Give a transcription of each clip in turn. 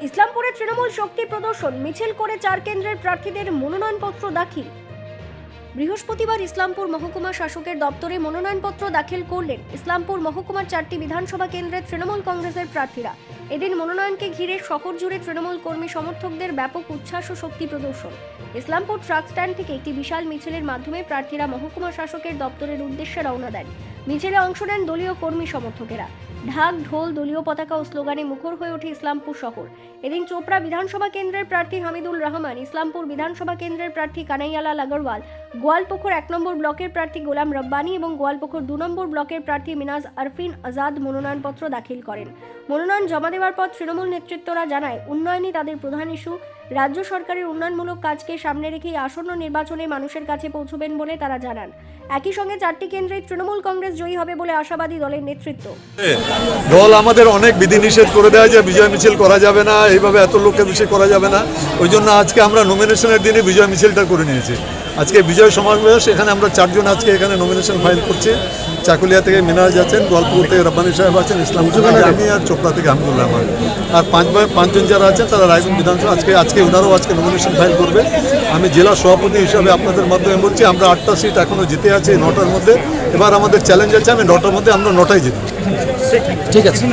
ইসলামপুরে তৃণমূল শক্তি প্রদর্শন, মিছিল করে 4 কেন্দ্রের প্রার্থীদের মনোনয়নপত্র দাখিল। বৃহস্পতিবার ইসলামপুর মহকুমা শাসকের দপ্তরে মনোনয়নপত্র দাখিল করলেন ইসলামপুর মহকুমার 4টি বিধানসভা কেন্দ্রের তৃণমূল কংগ্রেসের প্রার্থীরা। এদিন মনোনয়নকে ঘিরে শহর জুড়ে তৃণমূল কর্মী সমর্থকদের ব্যাপক উচ্ছ্বাস ও শক্তি প্রদর্শন। ইসলামপুর ট্রাক স্ট্যান্ড থেকে একটি বিশাল মিছিলের মাধ্যমে প্রার্থীরা মহকুমা শাসকের দপ্তরের উদ্দেশ্যে রওনা দেন। মিছিলে অংশ নেন দলীয় কর্মী সমর্থকেরা। ঢাক, ঢোল, দলীয় পতাকা ও স্লোগানে মুখর হয়ে ওঠে ইসলামপুর শহর। এদিন চোপড়া বিধানসভা কেন্দ্রের প্রার্থী হামিদুল রহমান, ইসলামপুর বিধানসভা কেন্দ্রের প্রার্থী কানাইয়ালাল আগরওয়াল, গোয়ালপুকুর 1 নম্বর ব্লকের প্রার্থী গোলাম রব্বানি এবং গোয়ালপুকুর 2 নম্বর ব্লকের প্রার্থী মিনাজ আরফিন আজাদ মনোনয়নপত্র দাখিল করেন। মনোনয়ন জমা দেওয়ার পর তৃণমূল নেতৃত্বরা জানায়, উন্নয়নই তাদের প্রধান ইস্যু। রাজ্য সরকারের উন্নয়নমূলক কাজকে সামনে রেখেই আসন্ন নির্বাচনে মানুষের কাছে পৌঁছবেন বলে তারা জানান। একই সঙ্গে 4টি কেন্দ্রে তৃণমূল কংগ্রেস জয়ী হবে বলে আশাবাদী দলের নেতৃত্ব। দল আমাদের অনেক বিধিনিষেধ করে দেয় যে বিজয় মিছিল করা যাবে না, এইভাবে এত লোককে মিছিল করা যাবে না। ওই জন্য আজকে আমরা নমিনেশনের দিনে বিজয় মিছিলটা করে নিয়েছি। আজকে বিজয় সমাবেশ, এখানে আমরা 4 জন আজকে এখানে নমিনেশন ফাইল করছি। চাকুলিয়া থেকে মিনাজ আছেন, গোয়ালপুর থেকে রব্বানি সাহেব আছেন, ইসলামপুর থেকে আমি, আর চোপড়া থেকে হামিদুল রহমান। আর 5 জন যারা আছেন তারা রায়গঞ্জ বিধানসভা আজকে ওনারাও আজকে নমিনেশন ফাইল করবে। আমি জেলা সভাপতি হিসাবে আপনাদের মাধ্যমে বলছি, আমরা 8টা সিট এখনও জিতে আছি 9টার মধ্যে। এবার আমাদের চ্যালেঞ্জ আছে, আমি 9টার মধ্যে, আমরা 9টাই জিতব। ঠিক আছে,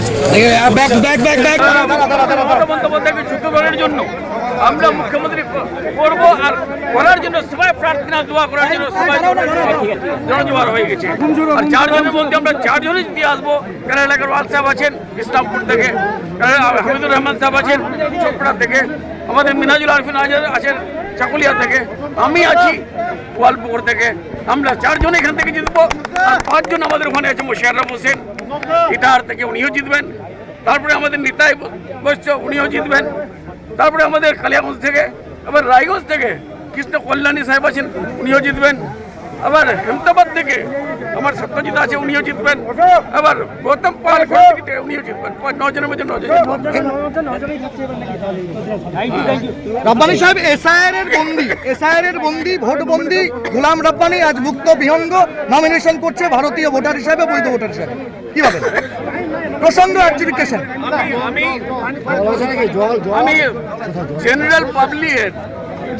জন্য আমরা মুখ্যমন্ত্রী করব আর করার জন্য সবাই প্রার্থনা দোয়া করার জন্য সবাই জনজোয়ার হয়ে গেছে। আর 4 জনের মধ্যে আমরা 4 জনই দিয়ে আসবো। কানাইয়ালাল আগরওয়াল সাহেব আছেন ইসলামপুর থেকে, হামিদুর রহমান সাহেব আছেন চোপড়া থেকে, আমাদের মিনাজুল আরফিন আজাদ আছেন চাকুলিয়া থেকে, আমি আছি গোয়ালপুকুর থেকে। আমরা 4 জন এখান থেকে জিতবো। আর 5 জন আমাদের ওখানে আছে মোশাররফ হোসেন ইটাহার থেকে, উনিও জিতবেন। তারপরে আমাদের নিতাই বৈশ্য, উনিও জিতবেন। তারপরে আমাদের কালিয়াগঞ্জ থেকে, আবার রায়গঞ্জ থেকে কৃষ্ণ কল্যাণী সাহেব আছেন, উনিও জিতবেন। আবার হেমতাবাদ থেকে আমার সত্যজিৎ আছে, উনিও জিতবেন। আবার গৌতম পাল থেকে উনিও জিতবেন। 9 জনের মধ্যে 9 জন। রব্বানি সাহেব, এসআইআর এর বন্দি, ভোট বন্দি গোলাম রব্বানি আজ মুক্ত বিহঙ্গ নমিনেশন করছে ভারতীয় ভোটার হিসাবে, বৈধ ভোটার হিসাবে। কি ভাবেন? প্রসঙ্গ অ্যাডজুডিকেশন। আমি জেনারেল পাবলিকের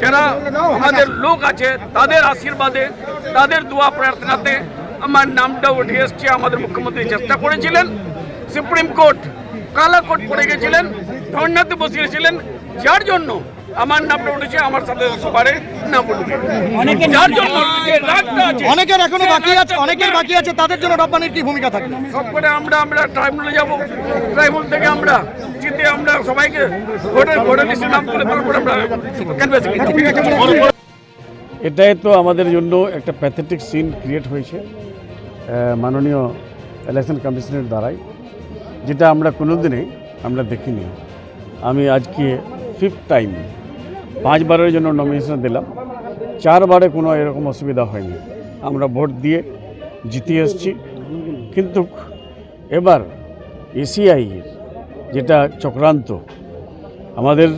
যারা আমাদের লোক আছে তাদের আশীর্বাদে, তাদের দোয়া প্রার্থনাতে আমার নামটা উঠে এসছে। আমাদের মুখ্যমন্ত্রী চেষ্টা করেছিলেন, সুপ্রিম কোর্ট কালা কোর্ট পড়ে গেছিলেন, ধর্নাতে বসিয়েছিলেন, যার জন্য আমার নামটা উঠেছে। আমার সাথে সবারে নাম উঠবে, যার জন্য অনেকের এখনো বাকি আছে, অনেকের বাকি আছে, তাদের জন্য রব্বানির কি ভূমিকা থাকবে? সবকটা আমরা ট্রাইব্যুনালে যাব। ট্রাইব্যুনাল থেকে আমরা জিতে আমরা সবাইকে ভোটার লিস্টে নাম তুলে তারপর আমরা ক্যানভাসিং। এটাই তো আমাদের জন্য একটা প্যাথেটিক সিন ক্রিয়েট হয়েছে মাননীয় ইলেকশন কমিশনের দ্বারাই, যেটা আমরা কোনোদিনই আমরা দেখিনি। আমি আজকে 5th টাইম 5 বারের জন্য নমিনেশন দিলাম। 4 বারে কোনো এরকম অসুবিধা হয়নি, আমরা ভোট দিয়ে জিতে এসেছি। কিন্তু এবার এসিআইয়ের যেটা চক্রান্ত, আমাদের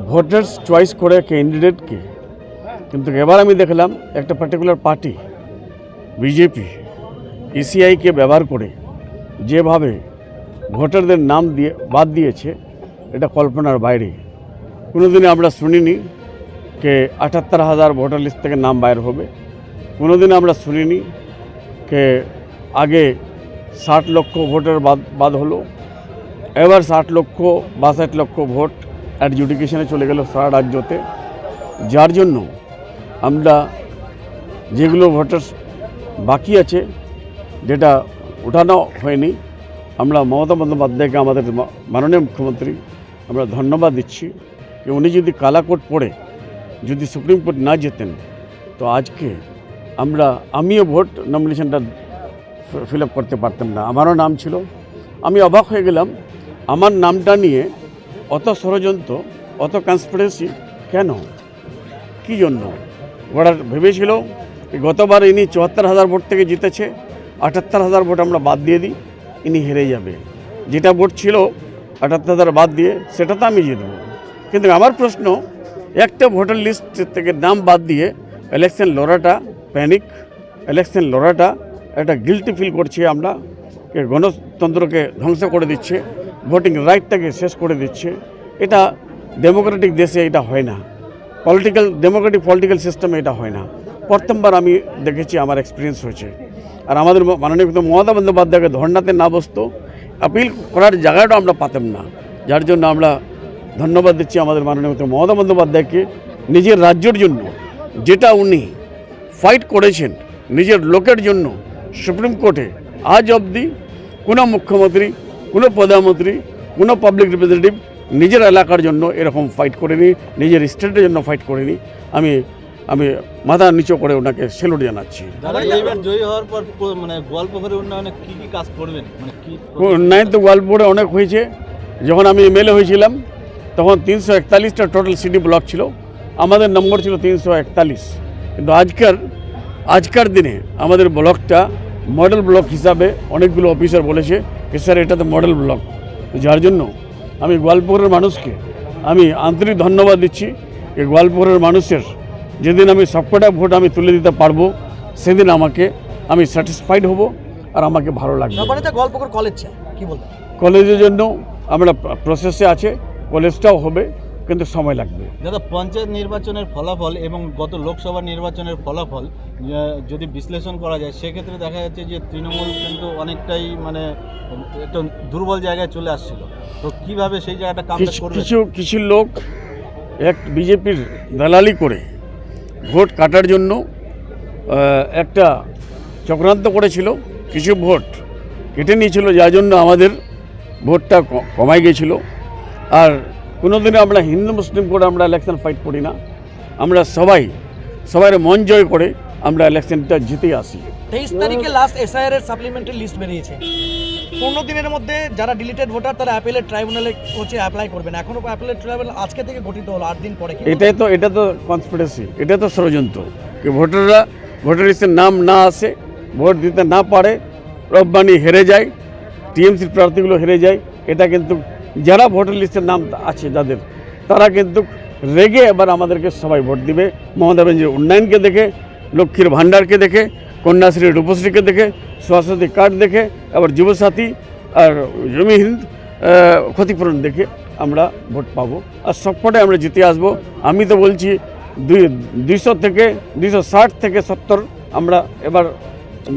ভোটার্স চয়েস করে ক্যান্ডিডেটকে, কিন্তু এবার আমি দেখলাম একটা পার্টিকুলার পার্টি বিজেপি এসিআইকে ব্যবহার করে যেভাবে ভোটারদের নাম দিয়ে বাদ দিয়েছে, এটা কল্পনার বাইরে। কোনোদিনই আমরা শুনিনি যে 78,000 ভোটার লিস্ট থেকে নাম বাইর হবে। কোনোদিন আমরা শুনিনি যে আগে 60 লক্ষ ভোটার বাদ হলো, এবার 60 লক্ষ 62 লক্ষ ভোট অ্যাডজুডিকেশনে চলে গেল সারা রাজ্যতে। যার জন্য আমরা যেগুলো ভোটার বাকি আছে, যেটা উঠানো হয়নি, আমরা মমতা বন্দ্যোপাধ্যায়কে, আমাদের মাননীয় মুখ্যমন্ত্রী, আমরা ধন্যবাদ দিচ্ছি যে উনি যদি কালা কোর্ট পড়ে যদি সুপ্রিম কোর্ট না যেতেন, তো আজকে আমিও ভোট নমিনেশনটা ফিল আপ করতে পারতাম না। আমারও নাম ছিল। আমি অবাক হয়ে গেলাম, আমার নামটা নিয়ে অত ষড়যন্ত্র, অত কনস্পিরেসি কেন, কী জন্য? ওরা ভেবেছিল গতবার ইনি 74,000 ভোট থেকে জিতেছে, 78,000 ভোট আমরা বাদ দিয়ে দিই, ইনি হেরে যাবে। যেটা ভোট ছিল 78,000 বাদ দিয়ে, সেটা তো আমি জিতব। কিন্তু আমার প্রশ্ন, একটা ভোটার লিস্ট থেকে নাম বাদ দিয়ে ইলেকশন লড়াটা প্যানিক, ইলেকশন লড়াটা একটা গিল্টি ফিল করছি আমরা, গণতন্ত্রকে ধ্বংস করে দিচ্ছে। ভোটিং রাইটটাকে শেষ করে দিচ্ছে। এটা ডেমোক্রেটিক দেশে এটা হয় না, ডেমোক্রেটিক পলিটিক্যাল সিস্টেমে এটা হয় না। প্রথমবার আমি দেখেছি, আমার এক্সপিরিয়েন্স হয়েছে। আর আমাদের মাননীয় মমতা বন্দ্যোপাধ্যায়কে ধর্নাতে না বসতো, আপিল করার জায়গাটা আমরা পাতাম না। যার জন্য আমরা ধন্যবাদ দিচ্ছি আমাদের মাননীয় মমতা বন্দ্যোপাধ্যায়কে, নিজের রাজ্যের জন্য যেটা উনি ফাইট করেছেন নিজের লোকের জন্য সুপ্রিম কোর্টে। আজ অবধি কোনো মুখ্যমন্ত্রী, কোনো প্রধানমন্ত্রী, কোনো পাবলিক রিপ্রেজেন্টেটিভ নিজের এলাকার জন্য এরকম ফাইট করেনি, নিজের স্টেটের জন্য ফাইট করেনি। আমি মাথা নিচু করে ওনাকে স্যালুট জানাচ্ছি। দাদা, এইবার জয়ী হওয়ার পর মানে গোয়ালপুকুরের উন্নয়নে কি কি কাজ করবেন, মানে কি উন্নয়ন তো গোয়ালপুরে অনেক হয়েছে। যখন আমি এমএলএ হয়েছিলাম তখন 341টা টোটাল সিটি ব্লক ছিল, আমাদের নম্বর ছিল 341। কিন্তু আজকের দিনে আমাদের ব্লকটা মডেল ব্লক হিসাবে অনেকগুলো অফিসার বলেছে যে স্যার এটা তো মডেল ব্লক। যার জন্য আমি গোয়ালপুরের মানুষকে আমি আন্তরিক ধন্যবাদ দিচ্ছি। এই গোয়ালপুরের মানুষের যেদিন আমি সবকটা ভোট আমি তুলে দিতে পারবো, সেদিন আমি স্যাটিসফাইড হব আর আমাকে ভালো লাগবে। নবান্নতে গোয়ালপুকুর কলেজ চাই, কি বলবেন? কলেজের জন্য আমরা প্রসেসে আছে, কলেজটাও হবে, কিন্তু সময় লাগবে। দাদা, পঞ্চায়েত নির্বাচনের ফলাফল এবং গত লোকসভা নির্বাচনের ফলাফল যদি বিশ্লেষণ করা যায়, সেক্ষেত্রে দেখা যাচ্ছে যে তৃণমূল কিন্তু অনেকটাই মানে একটা দুর্বল জায়গায় চলে আসছিল। তো কিভাবে সেই জায়গাটা কামব্যাক করবে? কিছু লোক বিজেপির দালালি করে ভোট কাটার জন্য একটা চক্রান্ত করেছিল, কিছু ভোট কেটে নিয়েছিল, যার জন্য আমাদের ভোটটা কমাই গিয়েছিল। আর কোনোদিনও আমরা হিন্দু মুসলিম করে আমরা ইলেকশন ফাইট করি না, আমরা সবাই মন জয় করে আমরা ইলেকশনটা জিতে আসি। 23 তারিখে লাস্ট এসআইআর এর সাপ্লিমেন্টারি লিস্ট বেরিয়েছে। 15 দিনের মধ্যে যারা ডিলিটেড ভোটার তারা অ্যাপিলেট ট্রাইব্যুনালে অ্যাপ্লাই করবেন। এখনো অ্যাপিলেট ট্রাইব্যুনাল আজকে থেকে গঠিত হলো, 8 দিন পরে। এটা তো কনস্পিরেসি, এটা তো ষড়যন্ত্র। ভোটাররা ভোটার লিস্টের নাম না আসে, ভোট দিতে না পারে, রব্বানি হেরে যায়, টিএমসির প্রার্থীগুলো হেরে যায়। এটা কিন্তু যারা ভোটার লিস্টের নাম আছে যাদের, তারা কিন্তু রেগে এবার আমাদেরকে সবাই ভোট দিবে। মমতা ব্যানার্জির উন্নয়নকে দেখে, লক্ষ্মীর ভাণ্ডারকে দেখে, কন্যাশ্রী রূপশ্রীকে দেখে, স্বাস্থ্যসাথী কার্ড দেখে, আবার যুবসাথী আর জমিহীন ক্ষতিপূরণ দেখে আমরা ভোট পাবো। আর সবকটাই আমরা জিতে আসবো। আমি তো বলছি 260 থেকে 70 আমরা এবার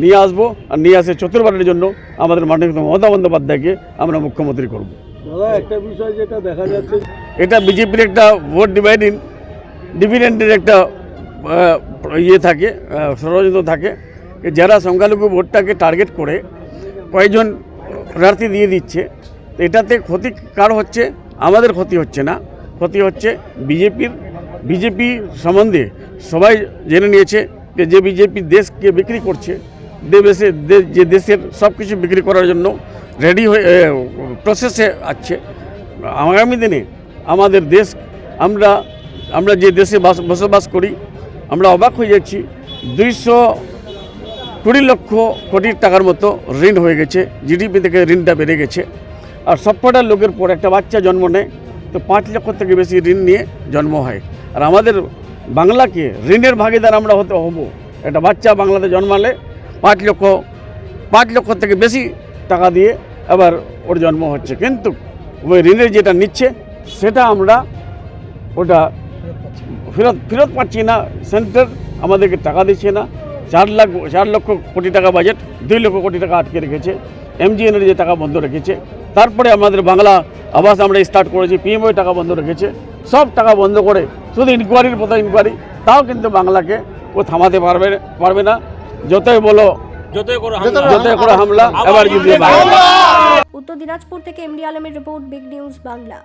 নিয়ে আসবো। আর নিয়ে আসে চতুর্থবারের জন্য আমাদের মাননীয় মমতা বন্দ্যোপাধ্যায়কে আমরা মুখ্যমন্ত্রী করব। দাদা, একটা বিষয় যেটা দেখা যাচ্ছে, এটা বিজেপির একটা ভোট ডিভিডেন্ডের একটা থাকে, ষড়যন্ত্র থাকে। যারা সংখ্যালঘু ভোটটাকে টার্গেট করে কয়েকজন প্রার্থী দিয়ে দিচ্ছে, এটাতে ক্ষতি কার হচ্ছে? আমাদের ক্ষতি হচ্ছে না, ক্ষতি হচ্ছে বিজেপি সম্বন্ধে সবাই জেনে নিয়েছে যে বিজেপি দেশকে বিক্রি করছে, যে দেশের সব কিছু বিক্রি করার জন্য রেডি হয়ে প্রসেসে আছে। আগামী দিনে আমাদের দেশ, আমরা যে দেশে বসবাস করি, আমরা অবাক হয়ে যাচ্ছি। 220 লক্ষ কোটি টাকার মতো ঋণ হয়ে গেছে, জিডিপি থেকে ঋণটা বেড়ে গেছে। আর সবকটা লোকের পর একটা বাচ্চা জন্ম নেয়, তো 5 লক্ষ থেকে বেশি ঋণ নিয়ে জন্ম হয়। আর আমাদের বাংলাকে ঋণের ভাগিদার আমরা হব। একটা বাচ্চা বাংলাতে জন্মালে 5 লক্ষ থেকে বেশি টাকা দিয়ে আবার ওর জন্ম হচ্ছে, কিন্তু ওই ঋণের যেটা নিচ্ছে সেটা আমরা ওটা ফেরত পাচ্ছি না। সেন্টার আমাদেরকে টাকা দিচ্ছে না। 4 লক্ষ কোটি টাকা বাজেট, 2 লক্ষ কোটি টাকা আটকে রেখেছে। এমজিএনের যে টাকা বন্ধ রেখেছে, তারপরে আমাদের বাংলা আবাস আমরা স্টার্ট করেছি, পিএমওর টাকা বন্ধ রেখেছে। সব টাকা বন্ধ করে শুধু ইনকোয়ারির মতো ইনকোয়ারি, তাও কিন্তু বাংলাকে ও থামাতে পারবে না। যতই করো হামলা, এবার জিতবে বাংলা। উত্তর দিনাজপুর থেকে এমডি আলমের রিপোর্ট, বিগ নিউজ বাংলা।